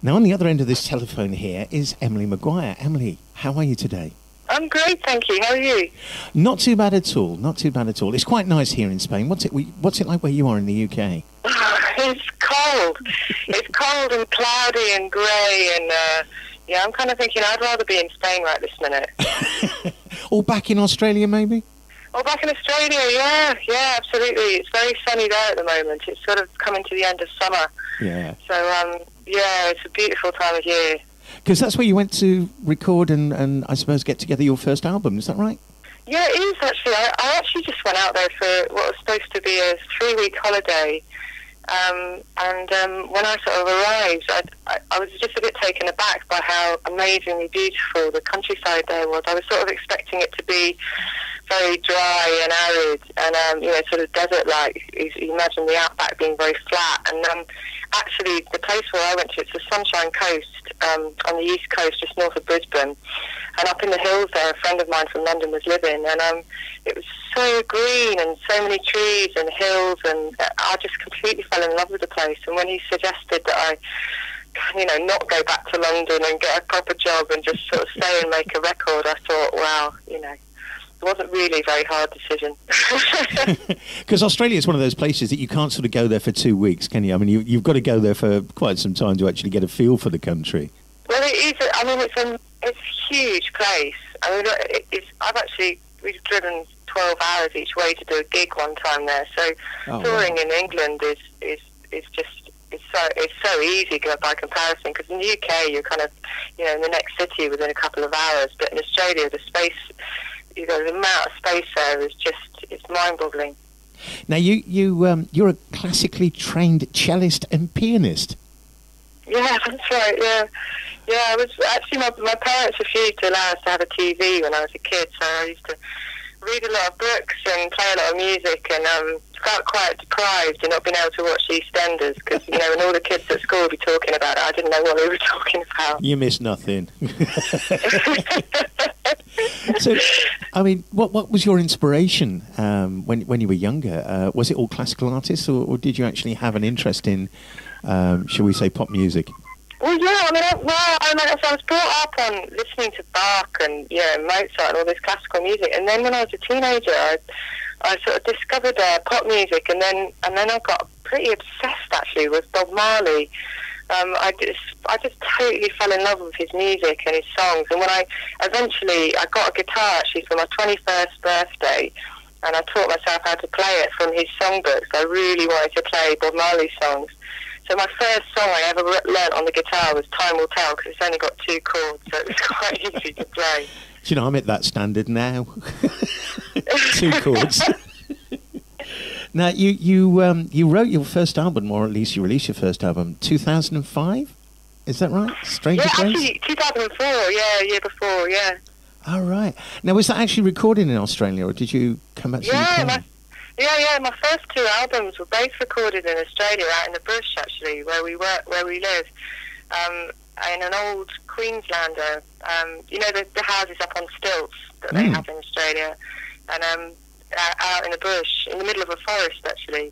Now, on the other end of this telephone here is Emily Maguire. Emily, how are you today? I'm great, thank you. How are you? Not too bad at all. Not too bad at all. It's quite nice here in Spain. What's it like where you are in the UK? It's cold. It's cold and cloudy and grey, and yeah, I'm kind of thinking I'd rather be in Spain right this minute. Or back in Australia, maybe? Oh, back in Australia, yeah, absolutely. It's very sunny there at the moment. It's sort of coming to the end of summer. Yeah. So, yeah, it's a beautiful time of year. Because that's where you went to record and I suppose get together your first album, is that right? Yeah, it is actually. I actually just went out there for what was supposed to be a 3-week holiday. And when I sort of arrived, I was just a bit taken aback by how amazingly beautiful the countryside there was. I was sort of expecting it to be very dry and arid and, you know, sort of desert-like. You imagine the outback being very flat. And actually, the place where I went to, it's the Sunshine Coast on the east coast, just north of Brisbane. And up in the hills there, a friend of mine from London was living, and it was so green and so many trees and hills, and I just completely fell in love with the place. And when he suggested that I, you know, not go back to London and get a proper job and just sort of stay and make a record, I thought, wow, you know, it wasn't really a very hard decision. Because Australia is one of those places that you can't sort of go there for 2 weeks, can you? I mean, you've got to go there for quite some time to actually get a feel for the country. Well, it is. I mean, it's a huge place. I mean, we've driven 12 hours each way to do a gig one time there. So touring in England is just it's so easy by comparison. Because in the UK, you're kind of, you know, in the next city within a couple of hours. But in Australia, the space, you know, the amount of space there is just, it's mind-boggling. Now, you're a classically trained cellist and pianist. Yeah, that's right. Yeah. I was actually, my parents refused to allow us to have a TV when I was a kid, so I used to read a lot of books and play a lot of music, and felt quite deprived in not being able to watch EastEnders, because, you know, when all the kids at school would be talking about it, I didn't know what they were talking about. You missed nothing. So, I mean, what was your inspiration when you were younger? Was it all classical artists, or did you actually have an interest in, shall we say, pop music? Well, yeah, I was brought up on listening to Bach and, you know, Mozart and all this classical music, and then when I was a teenager, I sort of discovered pop music, and then I got pretty obsessed actually with Bob Marley. I just totally fell in love with his music and his songs, and when I got a guitar actually for my 21st birthday, and I taught myself how to play it from his songbooks. I really wanted to play Bob Marley songs. So my first song I ever learnt on the guitar was Time Will Tell, because it's only got 2 chords, so it was quite easy to play. Do you know, I'm at that standard now. 2 chords. Now, you wrote your first album, or at least you released your first album, 2005? Is that right? Stranger Grace? Yeah, actually, 2004, yeah, year before, yeah. All right. Now, was that actually recorded in Australia, or did you come back to the UK? Yeah, my first 2 albums were both recorded in Australia, out in the bush, actually, where we live, in an old Queenslander, you know, the houses up on stilts that they have in Australia, and out in the bush, in the middle of a forest, actually.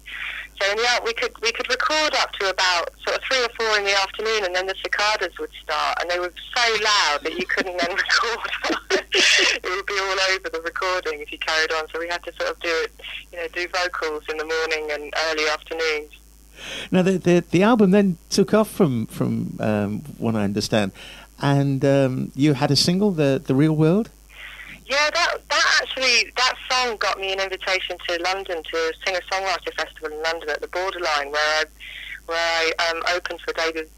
So we could record up to about sort of 3 or 4 in the afternoon, and then the cicadas would start, and they were so loud that you couldn't then record. It would be all over the recording if you carried on. So we had to sort of do vocals in the morning and early afternoons. Now the album then took off from what I understand, and you had a single, the Real World. Yeah, that song got me an invitation to London to a singer-songwriter festival in London at the Borderline, where I opened for David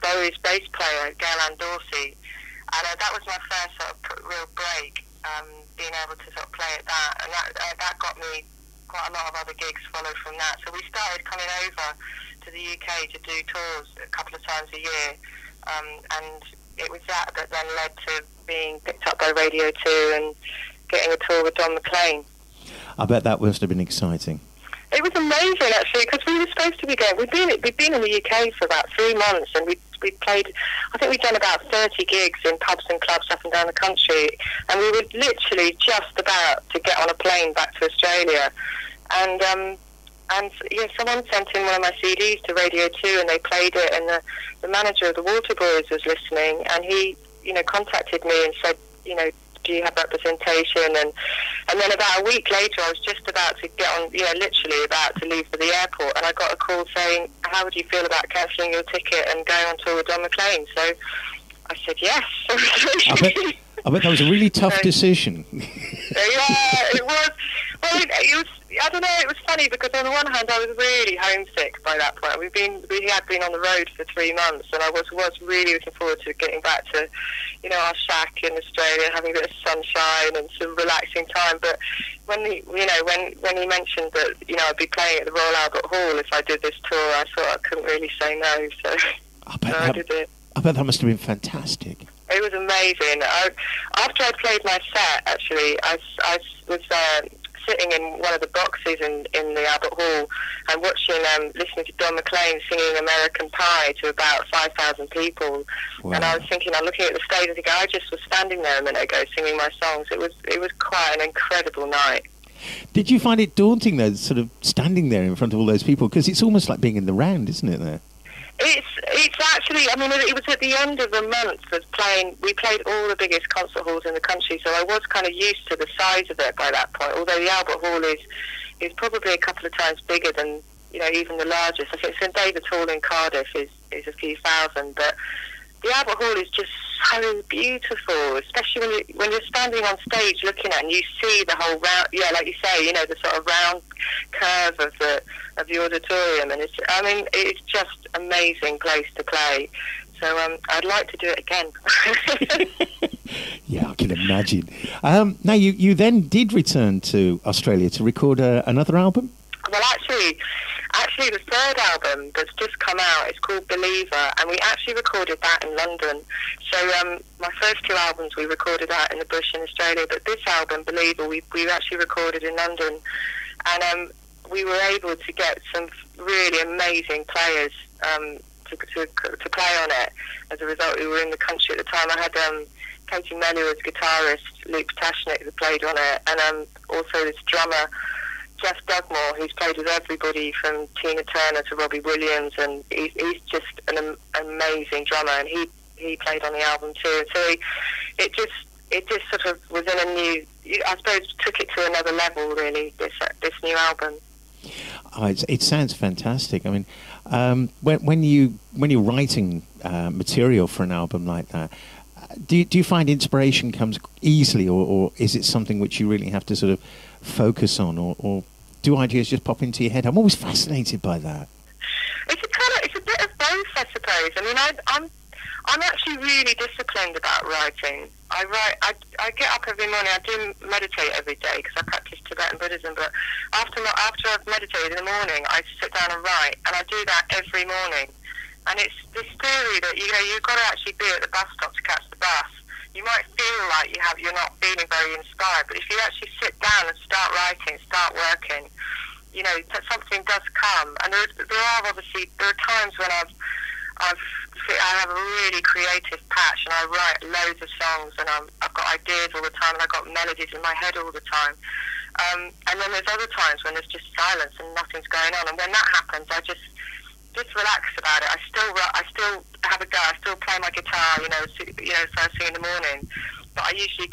Bowie's bass player, Gail Dorsey, and that was my first sort of real break, being able to sort of play at that, and that got me quite a lot of other gigs followed from that. So we started coming over to the UK to do tours a couple of times a year, and it was that then led to being picked up by Radio 2 and getting a tour with Don McLean. I bet that must have been exciting. It was amazing, actually, because we were supposed to be going. We'd been in the UK for about 3 months, and we played. I think we'd done about 30 gigs in pubs and clubs up and down the country, and we were literally just about to get on a plane back to Australia, and And someone sent in one of my CDs to Radio 2, and they played it, and the manager of the Water Boys was listening, and he, contacted me and said, do you have representation? And then about a week later, I was just about to get on, literally about to leave for the airport, and I got a call saying, how would you feel about cancelling your ticket and going on tour with Don McLean? So I said yes. I bet that was a really tough decision. Yeah, it was. Well, it was. I don't know. It was funny because on the one hand, I was really homesick by that point. We had been on the road for 3 months, and I was really looking forward to getting back to, our shack in Australia, having a bit of sunshine and some relaxing time. But when he mentioned that I'd be playing at the Royal Albert Hall if I did this tour, I thought I couldn't really say no. So I did it. I bet that must have been fantastic. It was amazing. After I'd played my set, actually, I was sitting in one of the boxes in the Albert Hall and listening to Don McLean singing American Pie to about 5,000 people. Wow. And I was thinking, I'm looking at the stage and thinking, I just was standing there a minute ago singing my songs. It was quite an incredible night. Did you find it daunting, though, sort of standing there in front of all those people? Because it's almost like being in the round, isn't it, there? It's actually, it was at the end of the month of playing. We played all the biggest concert halls in the country, so I was kind of used to the size of it by that point. Although the Albert Hall is probably a couple of times bigger than even the largest. I think St David's Hall in Cardiff is a few thousand, but the Albert Hall is just so beautiful, especially when you're standing on stage looking at it and you see the whole round, like you say, the sort of round curve of the auditorium, and it's just amazing place to play. So I'd like to do it again. Yeah, I can imagine. Now, you then did return to Australia to record another album? Well, actually, the third album that's just come out is called Believer, and we actually recorded that in London. So my first 2 albums we recorded out in the bush in Australia, but this album, Believer, we actually recorded in London, and we were able to get some really amazing players to play on it. As a result, we were in the country at the time. I had Katie Mellu as guitarist, Luke Tashnik who played on it, and also this drummer, Jeff Dugmore, who's played with everybody from Tina Turner to Robbie Williams, and he's just an amazing drummer, and he played on the album too. So it just sort of was in a new, I suppose, took it to another level really, this new album. Oh, it sounds fantastic. I mean, when you're writing material for an album like that, do you find inspiration comes easily, or is it something which you really have to sort of focus on, or do ideas just pop into your head? I'm always fascinated by that. It's a bit of both, I suppose. I mean, I'm actually really disciplined about writing. I get up every morning. I do meditate every day because I practice Tibetan Buddhism. But after I've meditated in the morning, I sit down and write, and I do that every morning. And it's this theory that you've got to actually be at the bus stop to catch the bus. You might feel like you're not feeling very inspired, but if you actually sit down and start writing, start working, something does come. And there are times when I have a really creative patch, and I write loads of songs, and I've got ideas all the time, and I've got melodies in my head all the time. And then there's other times when there's just silence and nothing's going on, and when that happens, I just relax about it. I still have a go. I still play my guitar, first thing in the morning. But I usually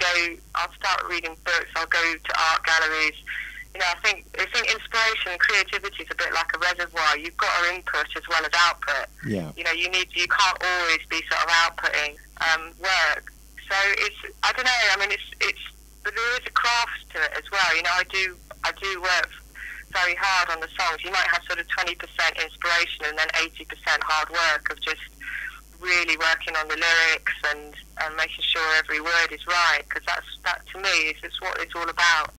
I'll start reading books. I'll go to art galleries. I think inspiration and creativity is a bit like a reservoir. You've got our input as well as output. Yeah. You can't always be sort of outputting work. So I don't know. I mean, but there is a craft to it as well. I do work very hard on the songs. You might have sort of 20% inspiration and then 80% hard work of just really working on the lyrics and making sure every word is right, because that to me is what it's all about.